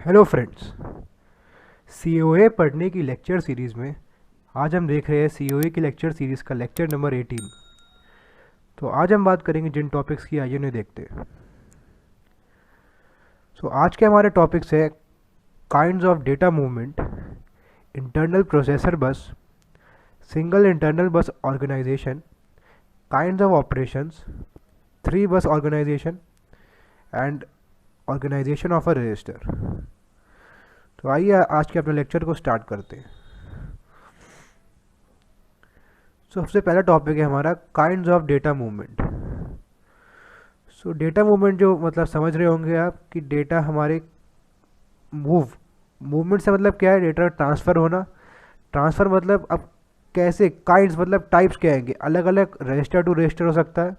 Hello friends, COA पढ़ने की lecture series में आज हम देख रहे हैं सीओए की लेक्चर सीरीज़ का लेक्चर नंबर 18। तो आज हम बात करेंगे जिन टॉपिक्स की, आइए उन्हें देखते हैं। आज के हमारे टॉपिक्स है kinds of data movement, internal processor bus, single internal bus organisation, kinds of operations, 3 bus organisation and organisation of a register. तो आइए आज के अपने लेक्चर को स्टार्ट करते हैं। सबसे पहला टॉपिक है हमारा kinds of data movement. Data movement जो मतलब समझ रहे होंगे आप कि डेटा हमारे मूवमेंट से मतलब क्या है, डेटा ट्रांसफ़र होना। ट्रांसफ़र मतलब अब कैसे, काइंड्स मतलब टाइप्स क्या आएंगे, अलग अलग रजिस्टर टू रजिस्टर हो सकता है,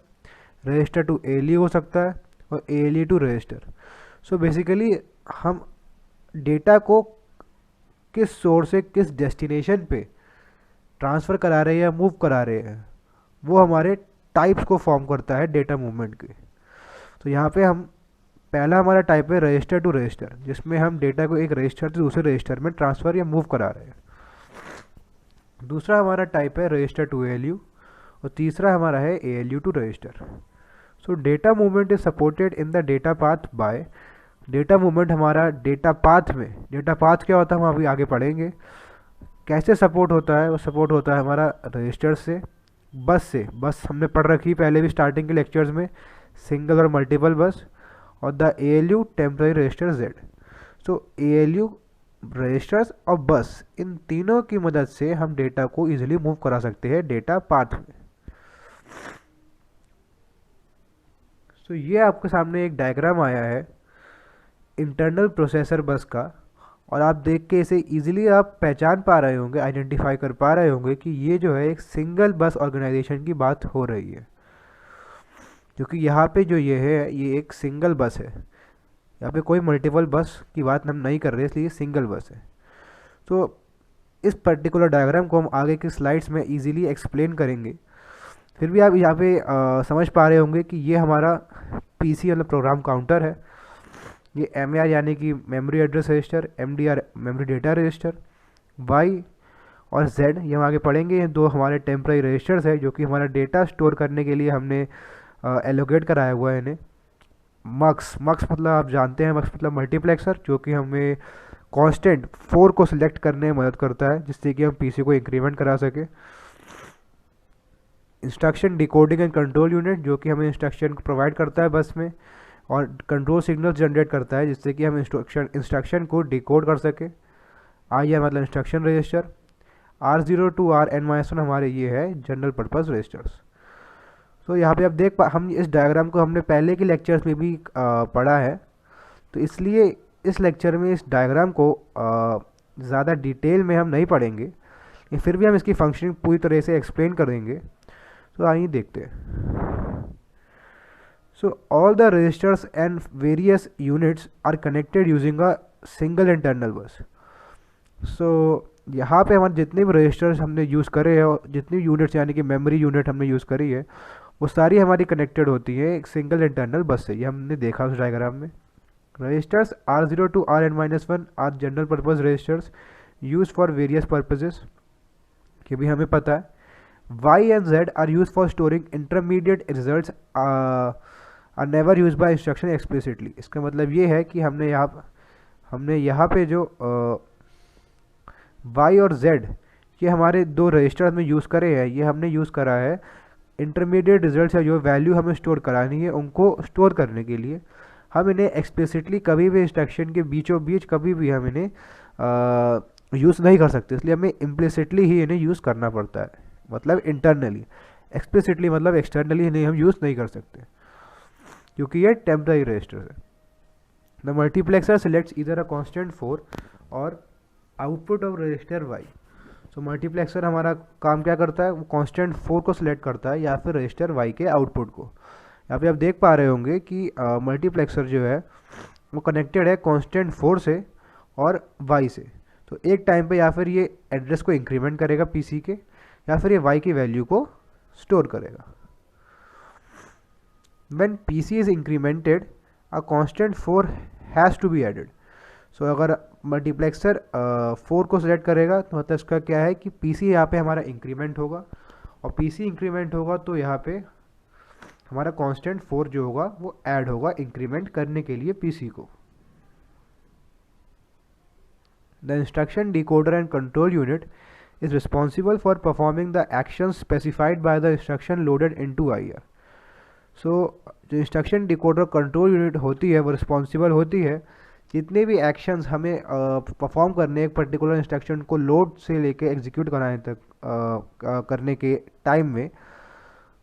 रजिस्टर टू एएलयू हो सकता है और एएलयू टू रजिस्टर। बेसिकली हम डेटा को किस सोर्स से किस डेस्टिनेशन पे ट्रांसफ़र करा रहे हैं या मूव करा रहे हैं, वो हमारे टाइप्स को फॉर्म करता है डेटा मूवमेंट के। तो यहाँ पे हम पहला हमारा टाइप है रजिस्टर टू रजिस्टर, जिसमें हम डेटा को एक रजिस्टर से दूसरे रजिस्टर में ट्रांसफ़र या मूव करा रहे हैं। दूसरा हमारा टाइप है रजिस्टर टू एएलयू और तीसरा हमारा है ALU to register. Data movement is supported in the data path by, data movement हमारा डेटा पाथ में, डेटा पाथ क्या होता है हम अभी आगे पढ़ेंगे कैसे सपोर्ट होता है। वो सपोर्ट होता है हमारा रजिस्टर से, बस हमने पढ़ रखी पहले भी स्टार्टिंग के लेक्चर्स में, सिंगल और मल्टीपल बस, और the ALU temporary register Z. ALU registers और बस, इन तीनों की मदद से हम डेटा को इजीली मूव करा सकते हैं डेटा पाथ में। ये आपके सामने एक डायग्राम आया है इंटरनल प्रोसेसर बस का, और आप देख के इसे इजीली आप पहचान पा रहे होंगे, आइडेंटिफाई कर पा रहे होंगे कि ये जो है एक सिंगल बस ऑर्गेनाइजेशन की बात हो रही है, क्योंकि यहाँ पे जो ये है ये एक सिंगल बस है, यहाँ पे कोई मल्टीपल बस की बात हम नहीं कर रहे, इसलिए सिंगल बस है। तो इस पर्टिकुलर डायग्राम को हम आगे की स्लाइड्स में इजीली एक्सप्लेन करेंगे। फिर भी आप यहाँ पे समझ पा रहे होंगे कि ये हमारा पीसी मतलब प्रोग्राम काउंटर है, ये एम यानी कि memory address register, MDR memory data register, Y और जेड ये हम आगे पढ़ेंगे। ये दो हमारे टेम्पररी रजिस्टर्स है जो कि हमारा डेटा स्टोर करने के लिए हमने एलोकेट कराया हुआ है इन्हें। मक्स मतलब आप जानते हैं, मक्स मतलब मल्टीप्लेक्सर, जो कि हमें कांस्टेंट 4 को सिलेक्ट करने में मदद करता है, जिससे कि हम पीसी को इंक्रीमेंट करा सके। Instruction decoding and control unit, जो कि हमें इंस्ट्रक्शन को प्रोवाइड करता है बस में, और कंट्रोल सिग्नल जनरेट करता है जिससे कि हम इंस्ट्रक्शन को डिकोड कर सके। IR मतलब instruction register. R0 to Rn-1 हमारे ये है जनरल पर्पस रजिस्टर्स। यहाँ पे आप हम इस डायग्राम को हमने पहले के लेक्चर्स में भी पढ़ा है, तो इसलिए इस लेक्चर में इस डायग्राम को ज़्यादा डिटेल में हम नहीं पढ़ेंगे, फिर भी हम इसकी फंक्शनिंग पूरी तरह से एक्सप्लेन करेंगे। आइए देखते हैं। All the registers and various units are connected using a single internal bus. यहाँ पे हमारे जितने भी रजिस्टर्स हमने यूज़ करे हैं और जितनी यूनिट्स यानी कि मेमोरी यूनिट हमने यूज़ करी है, वो सारी हमारी कनेक्टेड होती है एक सिंगल इंटरनल बस से। ये हमने देखा उस डायग्राम में। Registers R0 to Rn-1 are general purpose registers use for various purposes, कि भी हमें पता है। Y and Z are used for storing intermediate results are never used by instruction explicitly। इसका मतलब ये है कि हमने यहाँ पे जो Y और Z ये हमारे दो रजिस्टर्स में यूज़ करे हैं, ये हमने यूज़ करा है इंटरमीडिएट रिजल्ट्स या जो वैल्यू हमें स्टोर करानी है उनको स्टोर करने के लिए। हम इन्हें एक्सप्लिसिटली कभी भी इंस्ट्रक्शन के बीचों बीच कभी भी हम इन्हें यूज़ नहीं कर सकते, इसलिए हमें इम्प्लिसिटली ही इन्हें यूज़ करना पड़ता है, मतलब इंटरनली। एक्सप्लिसिटली मतलब एक्सटर्नली इन्हें हम यूज़ नहीं कर सकते, क्योंकि ये टेम्पररी रजिस्टर है। द मल्टीप्लेक्सर सिलेक्ट्स इधर अ कांस्टेंट 4 और output of register Y. Multiplexer हमारा काम क्या करता है, वो कांस्टेंट 4 को सिलेक्ट करता है या फिर रजिस्टर वाई के आउटपुट को। यहाँ पे आप देख पा रहे होंगे कि मल्टीप्लेक्सर जो है वो कनेक्टेड है कांस्टेंट 4 से और वाई से। तो एक टाइम पे या फिर ये एड्रेस को इंक्रीमेंट करेगा पीसी के, या फिर ये वाई की वैल्यू को स्टोर करेगा। When PC is incremented, a constant 4 has to be added. सो अगर मल्टीप्लेक्सर 4 को सिलेक्ट करेगा तो मतलब इसका क्या है कि पीसी यहाँ पे हमारा इंक्रीमेंट होगा, और पीसी इंक्रीमेंट होगा तो यहाँ पे हमारा कांस्टेंट 4 जो होगा वो ऐड होगा इंक्रीमेंट करने के लिए पीसी को। The instruction decoder and control unit is responsible for performing the actions specified by the instruction loaded into IR. So जो इंस्ट्रक्शन डिकोडर कंट्रोल यूनिट होती है वो रिस्पॉन्सिबल होती है जितने भी एक्शंस हमें परफॉर्म करने एक पर्टिकुलर इंस्ट्रक्शन को लोड से लेके एग्जीक्यूट कराने तक करने के टाइम में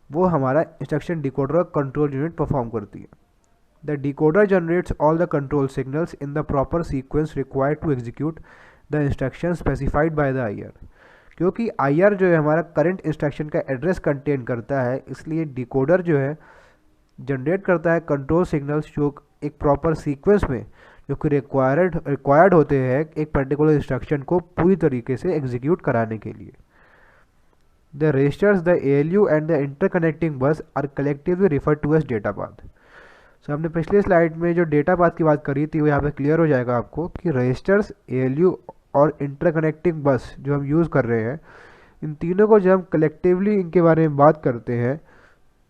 वो हमारा instruction decoder control unit perform करती है। The decoder generates all the control signals in the proper sequence required to execute the instruction specified by the IR। क्योंकि IR जो है हमारा करंट इंस्ट्रक्शन का एड्रेस कंटेन करता है, इसलिए डिकोडर जो है जनरेट करता है कंट्रोल सिग्नल्स जो एक प्रॉपर सीक्वेंस में जो कि रिक्वायर्ड होते हैं एक पर्टिकुलर इंस्ट्रक्शन को पूरी तरीके से एग्जीक्यूट कराने के लिए। The registers, the ALU and the interconnecting bus are collectively refer to as data path. So हमने पिछले स्लाइड में जो डेटा पाथ की बात करी थी वो यहाँ पे क्लियर हो जाएगा आपको कि रजिस्टर्स, ALU और इंटरकनेक्टिंग बस जो हम यूज़ कर रहे हैं, इन तीनों को जब हम कलेक्टिवली इनके बारे में बात करते हैं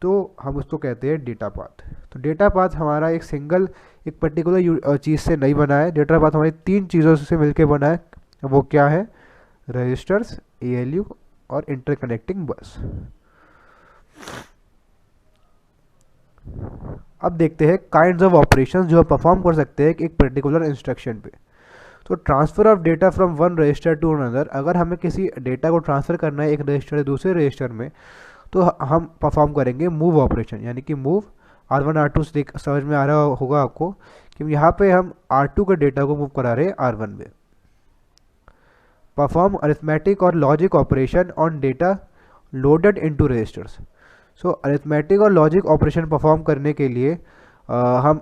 तो हम उसको कहते हैं डेटा पाथ। तो डेटा पाथ हमारा एक सिंगल एक पर्टिकुलर चीज़ से नहीं बना है, डेटा पाथ हमारी 3 चीज़ों से मिलकर बना है। वो क्या है? रजिस्टर्स, ALU और इंटरकनेक्टिंग बस। अब देखते हैं काइंड्स ऑफ ऑपरेशंस जो परफॉर्म कर सकते हैं एक पर्टिकुलर इंस्ट्रक्शन पे। तो transfer of data from one register to another, अगर हमें किसी डेटा को ट्रांसफ़र करना है एक रजिस्टर से दूसरे रजिस्टर में तो हम परफॉर्म करेंगे मूव ऑपरेशन, यानी कि मूव R1 R2 से समझ में आ रहा होगा आपको कि यहाँ पे हम R2 के डेटा को मूव करा रहे हैं R1 में। परफॉर्म अरिथमेटिक और logic operation on data loaded into registers. So arithmetic और लॉजिक ऑपरेशन परफॉर्म करने के लिए हम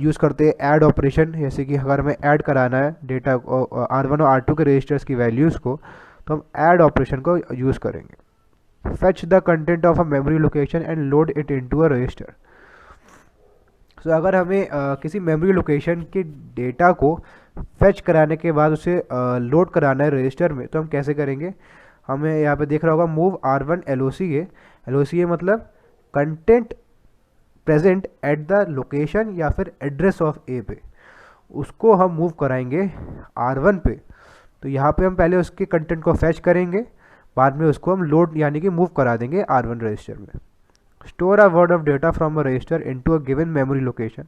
यूज़ करते हैं ऐड ऑपरेशन, जैसे कि अगर हमें ऐड कराना है डेटा R1 और R2 के रजिस्टर्स की वैल्यूज़ को तो हम ऐड ऑपरेशन को यूज़ करेंगे। Fetch the content of a memory location and load it into a register. So अगर हमें किसी मेमोरी लोकेशन के डेटा को फेच कराने के बाद उसे लोड कराना है रजिस्टर में तो हम कैसे करेंगे? हमें यहाँ पे देख रहा होगा मूव R1 LOCA। LOCA मतलब content present at the location या फिर एड्रेस ऑफ ए पे, उसको हम मूव कराएंगे R1 पे। तो यहाँ पे हम पहले उसके कंटेंट को फैच करेंगे, बाद में उसको हम लोड यानी कि मूव करा देंगे R1 रजिस्टर में। Store a word of data from a resistor into a given memory location.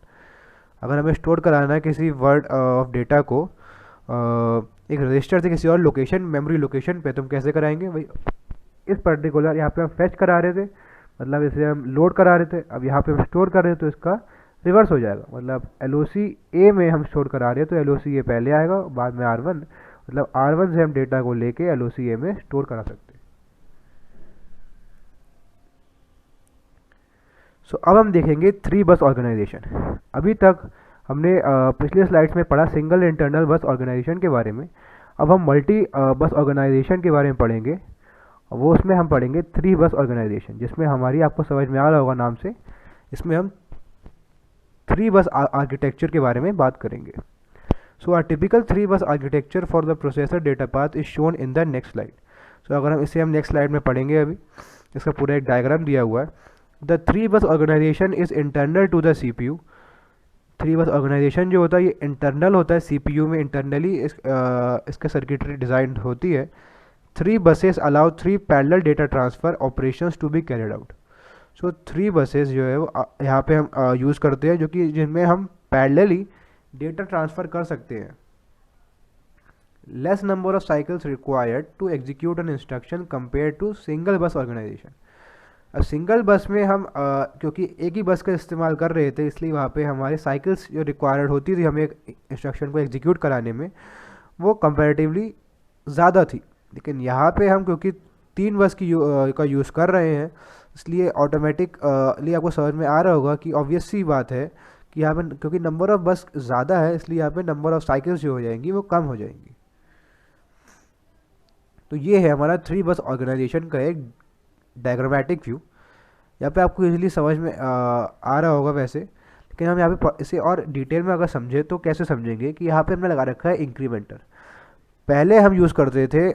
अगर हमें स्टोर कराना है किसी वर्ड ऑफ डेटा को एक रजिस्टर से किसी और लोकेशन मेमोरी लोकेशन पे तो हम कैसे कराएंगे? भाई इस पर्टिकुलर यहाँ पे हम फैच करा रहे थे, मतलब इसे हम लोड करा रहे थे, अब यहाँ पे हम स्टोर कर रहे हैं तो इसका रिवर्स हो जाएगा। मतलब LOCA में हम स्टोर करा रहे हैं तो LOCA पहले आएगा बाद में R1, मतलब R1 से हम डेटा को लेके LOCA में स्टोर करा सकते हैं। सो अब हम देखेंगे 3 बस ऑर्गेनाइजेशन। अभी तक हमने पिछले स्लाइड्स में पढ़ा सिंगल इंटरनल बस ऑर्गेनाइजेशन के बारे में, अब हम मल्टी बस ऑर्गेनाइजेशन के बारे में पढ़ेंगे। वो उसमें हम पढ़ेंगे 3 बस ऑर्गेनाइजेशन, जिसमें हमारी आपको समझ में आ रहा होगा नाम से, इसमें हम 3 बस आर्किटेक्चर के बारे में बात करेंगे। सो are typical 3 bus architecture for the processor data path is shown in the next slide. So अगर हम इसे नेक्स्ट स्लाइड में पढ़ेंगे, अभी इसका पूरा एक डायग्राम दिया हुआ है। The 3 bus organisation is internal to the CPU। 3 bus organisation जो होता है ये इंटरनल होता है CPU में, इंटरनली इसका सर्किटरी डिज़ाइन होती है। 3 buses allow 3 parallel data transfer operations to be carried out। So 3 buses जो है वो यहाँ पे हम यूज़ करते हैं जो कि जिनमें हम पैरेलली डेटा ट्रांसफ़र कर सकते हैं। Less number of cycles required to execute an instruction compare to single bus organisation. अब सिंगल बस में हम क्योंकि एक ही बस का इस्तेमाल कर रहे थे इसलिए वहाँ पे हमारे साइकिल्स जो रिक्वायर्ड होती थी हमें एक इंस्ट्रक्शन को एग्जीक्यूट कराने में वो कंपैरेटिवली ज़्यादा थी। लेकिन यहाँ पे हम क्योंकि 3 बस का यूज़ कर रहे हैं इसलिए ऑटोमेटिकली आपको समझ में आ रहा होगा कि ऑब्वियस सी बात है कि यहाँ पे क्योंकि नंबर ऑफ़ बस ज़्यादा है इसलिए यहाँ पे नंबर ऑफ़ साइकिल्स जो हो जाएंगी वो कम हो जाएंगी। तो ये है हमारा 3 बस ऑर्गेनाइजेशन का एक डायग्रामेटिक व्यू। यहाँ पे आपको इजीली समझ में आ रहा होगा वैसे, लेकिन हम यहाँ पे इसे और डिटेल में अगर समझे तो कैसे समझेंगे कि यहाँ पे हमने लगा रखा है इंक्रीमेंटर। पहले हम यूज़ करते थे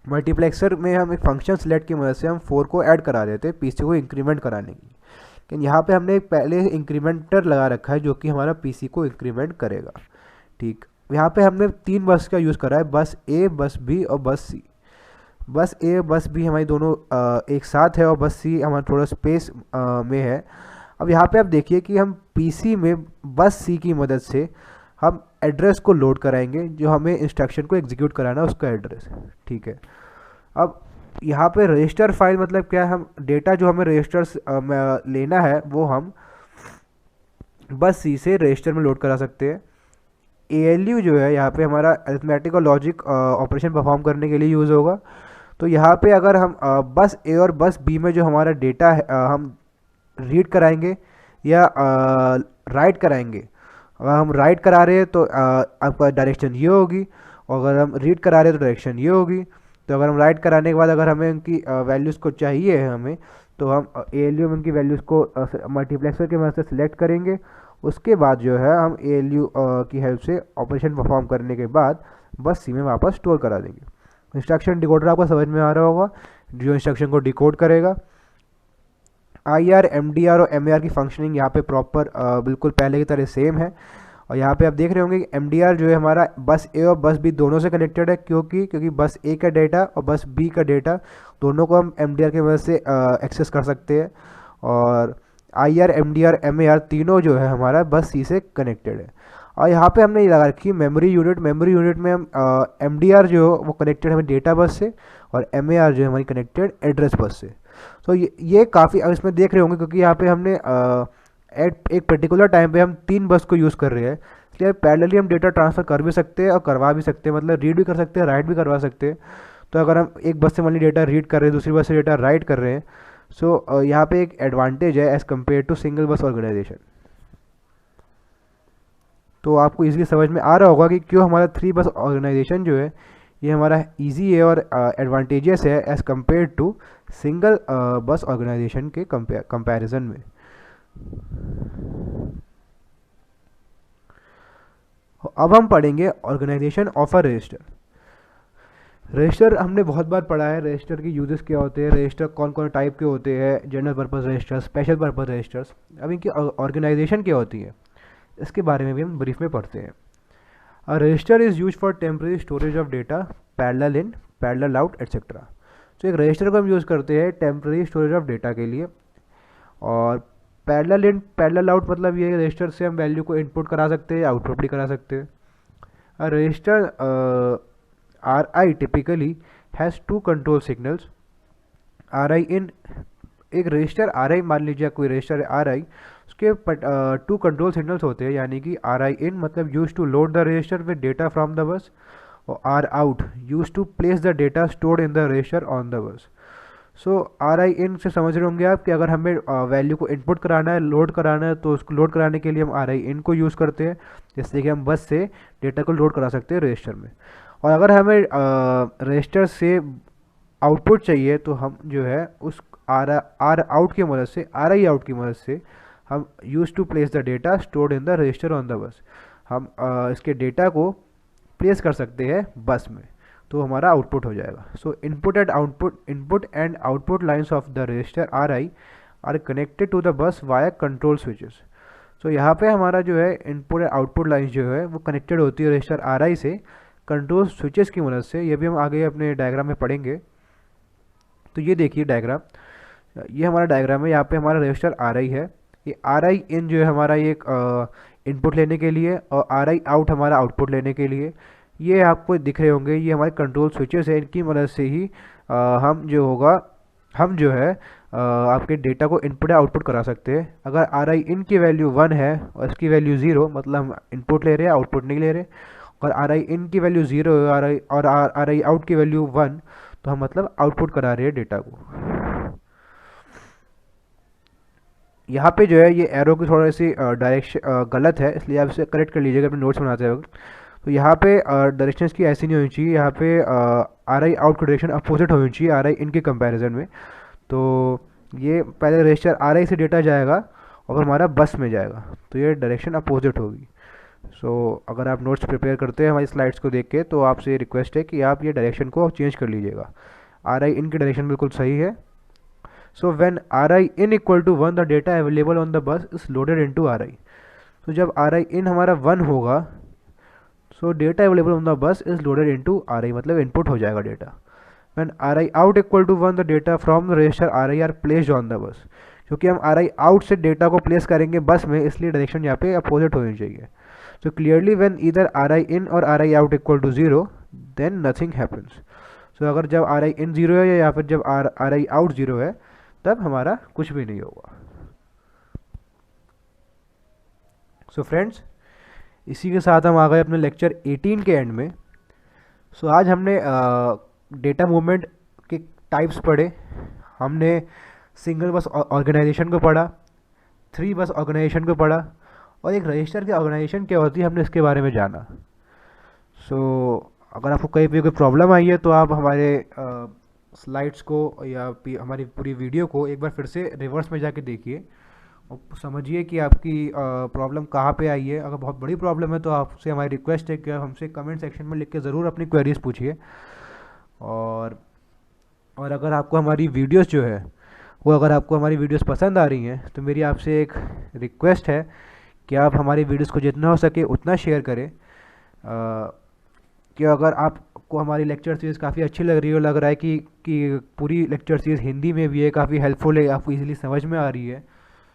मल्टीप्लेक्सर में हम एक फंक्शन सेलेक्ट की मदद से हम 4 को ऐड करा देते पीसी को इंक्रीमेंट कराने की, लेकिन यहाँ पे हमने एक पहले इंक्रीमेंटर लगा रखा है जो कि हमारा पीसी को इंक्रीमेंट करेगा। ठीक, यहाँ पे हमने 3 बस का यूज़ करा है, बस ए, बस बी और बस सी। बस ए बस बी हमारी दोनों एक साथ है और बस सी हमारा थोड़ा स्पेस में है। अब यहाँ पे आप देखिए कि हम पीसी में बस सी की मदद से हम एड्रेस को लोड कराएंगे, जो हमें इंस्ट्रक्शन को एग्जीक्यूट कराना है उसका एड्रेस। ठीक है, अब यहाँ पे रजिस्टर फाइल मतलब क्या है, हम डेटा जो हमें रजिस्टर्स में लेना है वो हम बस सी से रजिस्टर में लोड करा सकते हैं। ALU जो है यहाँ पे हमारा अरिथमेटिक और लॉजिक ऑपरेशन परफॉर्म करने के लिए यूज़ होगा। तो यहाँ पे अगर हम बस ए और बस बी में जो हमारा डेटा है हम रीड कराएंगे या राइट कराएंगे। अगर हम राइट करा रहे हैं तो आपका डायरेक्शन ये होगी, और अगर हम रीड करा रहे हैं तो डायरेक्शन ये होगी। तो अगर हम राइट कराने के बाद अगर हमें उनकी वैल्यूज़ को चाहिए हमें, तो हम ALU में उनकी वैल्यूज़ को मल्टीप्लेक्सर की मदद से सिलेक्ट करेंगे। उसके बाद जो है हम ALU की हेल्प से ऑपरेशन परफॉर्म करने के बाद बस सी में वापस स्टोर करा देंगे। इंस्ट्रक्शन डिकोडर आपको समझ में आ रहा होगा, जो इंस्ट्रक्शन को डिकोड करेगा। IR, MDR और MAR की फंक्शनिंग यहाँ पे प्रॉपर बिल्कुल पहले की तरह सेम है। और यहाँ पे आप देख रहे होंगे कि MDR जो है हमारा बस ए और बस बी दोनों से कनेक्टेड है, क्योंकि बस ए का डेटा और बस बी का डेटा दोनों को हम MDR की वजह से एक्सेस कर सकते हैं। और IR, MDR, MAR तीनों जो है हमारा बस सी से कनेक्टेड है। और यहाँ पे हमने ये लगा रखी मेमोरी यूनिट। मेमोरी यूनिट में हम MDR जो वो कनेक्टेड हमें डेटा बस से, और MAR जो है हमारी कनेक्टेड एड्रेस बस से। तो ये काफ़ी, अब इसमें देख रहे होंगे क्योंकि यहाँ पे हमने एट एक पर्टिकुलर टाइम पे हम 3 बस को यूज़ कर रहे हैं, इसलिए पैरेलली हम डेटा ट्रांसफ़र कर भी सकते हैं और करवा भी सकते हैं, मतलब रीड भी कर सकते हैं, राइट भी करवा सकते हैं। तो अगर हम एक बस से मान ली डेटा रीड कर रहे हैं, दूसरी बस से डेटा राइट कर रहे हैं, सो यहाँ पे एक एडवांटेज है as compare to single bus organisation. तो आपको इजीली समझ में आ रहा होगा कि क्यों हमारा 3 बस ऑर्गेनाइजेशन जो है ये हमारा इजी है और एडवांटेजेस है as compare to single bus organisation के कंपैरिजन में। अब हम पढ़ेंगे organisation of a register. Register हमने बहुत बार पढ़ा है, रजिस्टर की यूजेस क्या होते हैं, रजिस्टर कौन कौन टाइप के होते हैं, general purpose register, special purpose registers. अब इनकी ऑर्गेनाइजेशन क्या होती है इसके बारे में भी हम ब्रीफ में पढ़ते हैं। A register is use for temporary storage of data, parallel in, parallel out etcetera. तो एक रजिस्टर को हम यूज़ करते हैं टेम्परेरी स्टोरेज ऑफ डेटा के लिए, और पैरेलल इन, पैरेलल आउट मतलब ये रजिस्टर से हम वैल्यू को इनपुट करा सकते हैं, आउटपुट भी करा सकते हैं। A register RI typically has 2 control signals, RI in। एक रजिस्टर RI मान लीजिए, कोई रजिस्टर है RI, उसके 2 कंट्रोल सिग्नल्स होते हैं, यानी कि RI in मतलब use to load the register with data from the bus, और R out use to place the data stored in the register on the bus. So RI in से समझ रहे होंगे आप कि अगर हमें वैल्यू को इनपुट कराना है, लोड कराना है, तो उसको लोड कराने के लिए हम RI in को यूज़ करते हैं, जिससे कि हम बस से डेटा को लोड करा सकते हैं रजिस्टर में। और अगर हमें रजिस्टर से आउटपुट चाहिए तो हम जो है उस आर आउट की मदद से, RI out की मदद से हम use to place the data stored in the register on the bus, हम इसके डेटा को प्लेस कर सकते हैं बस में, तो हमारा आउटपुट हो जाएगा। So input and output lines of the register RI are connected to the bus via control switches. So यहाँ पे हमारा जो है इनपुट एंड आउटपुट लाइन्स जो है वो कनेक्टेड होती है रजिस्टर RI से कंट्रोल स्विचेस की मदद से। ये भी हम आगे अपने डायग्राम में पढ़ेंगे। तो ये देखिए डायग्राम, ये हमारा डायग्राम है। यहाँ पे हमारा रजिस्टर RI है, ये RI in जो है हमारा ये इनपुट लेने के लिए, और RI out हमारा आउटपुट लेने के लिए। ये आपको दिख रहे होंगे, ये हमारे कंट्रोल स्विचेस है, इनकी मदद से ही हम जो है आपके डेटा को इनपुट या आउटपुट करा सकते हैं। अगर RI in की वैल्यू 1 है और इसकी वैल्यू 0, मतलब हम इनपुट ले रहे हैं, आउटपुट नहीं ले रहे। और RI in की वैल्यू 0 है और RI out की वैल्यू 1, तो हम मतलब आउटपुट करा रहे हैं डेटा को। यहाँ पे जो है ये एरो की थोड़ी सी डायरेक्शन गलत है, इसलिए आप इसे करेक्ट कर लीजिएगा अपने नोट्स बनाते वक्त। तो यहाँ पे डायरेक्शंस की ऐसी नहीं होनी चाहिए, यहाँ पे RI out की डायरेक्शन अपोजिट होनी चाहिए RI in के कंपैरिजन में। तो ये पहले रजिस्टर RI से डेटा जाएगा और हमारा बस में जाएगा, तो ये डायरेक्शन अपोजिट होगी। सो अगर आप नोट्स प्रिपेयर करते हैं हमारी स्लाइड्स को देख के, तो आपसे रिक्वेस्ट है कि आप ये डायरेक्शन को चेंज कर लीजिएगा। आर आई इन की डायरेक्शन बिल्कुल सही है। So when R I in equal to 1 the data available on the bus is loaded into R I. तो जब आर आई इन हमारा 1 होगा, so data available on the bus is loaded into R I, मतलब input हो जाएगा data. When R I out equal to 1 the data from the register R I are placed on the bus. क्योंकि हम R I out से data को place करेंगे बस में, इसलिए डायरेक्शन यहाँ पे अपोजिट होनी चाहिए। So clearly when either RI in or RI out equal to 0, then nothing happens. So अगर जब RI in 0 है या फिर जब RI out 0 है, तब हमारा कुछ भी नहीं होगा। So friends, इसी के साथ हम आ गए अपने लेक्चर 18 के एंड में। So आज हमने डेटा मूवमेंट के टाइप्स पढ़े, हमने सिंगल बस ऑर्गेनाइजेशन को पढ़ा, 3 बस ऑर्गेनाइजेशन को पढ़ा, और एक रजिस्टर की ऑर्गेनाइजेशन क्या होती है हमने इसके बारे में जाना। सो अगर आपको कहीं पे कोई प्रॉब्लम आई है तो आप हमारे स्लाइड्स को या हमारी पूरी वीडियो को एक बार फिर से रिवर्स में जाके देखिए और समझिए कि आपकी प्रॉब्लम कहाँ पे आई है। अगर बहुत बड़ी प्रॉब्लम है तो आपसे हमारी रिक्वेस्ट है कि आप हमसे कमेंट सेक्शन में लिख के ज़रूर अपनी क्वेरीज पूछिए। और अगर आपको हमारी वीडियोस जो है वो अगर आपको हमारी वीडियोस पसंद आ रही हैं तो मेरी आपसे एक रिक्वेस्ट है कि आप हमारी वीडियोस को जितना हो सके उतना शेयर करें। कि अगर आपको हमारी लेक्चर सीरीज़ काफ़ी अच्छी लग रही है, लग रहा है कि पूरी लेक्चर सीरीज़ हिंदी में भी है, काफ़ी हेल्पफुल है, आपको इजीली समझ में आ रही है,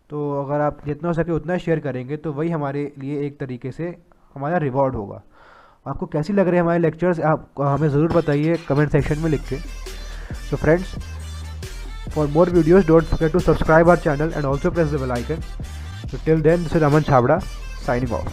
तो अगर आप जितना हो सके उतना शेयर करेंगे तो वही हमारे लिए एक तरीके से हमारा रिवॉर्ड होगा। आपको कैसी लग रही है हमारे लेक्चर्स, आप हमें ज़रूर बताइए कमेंट सेक्शन में लिख के। So friends, for more videos don't forget to subscribe our channel and also press the bell icon. So till then, this is Aman Chabra signing off.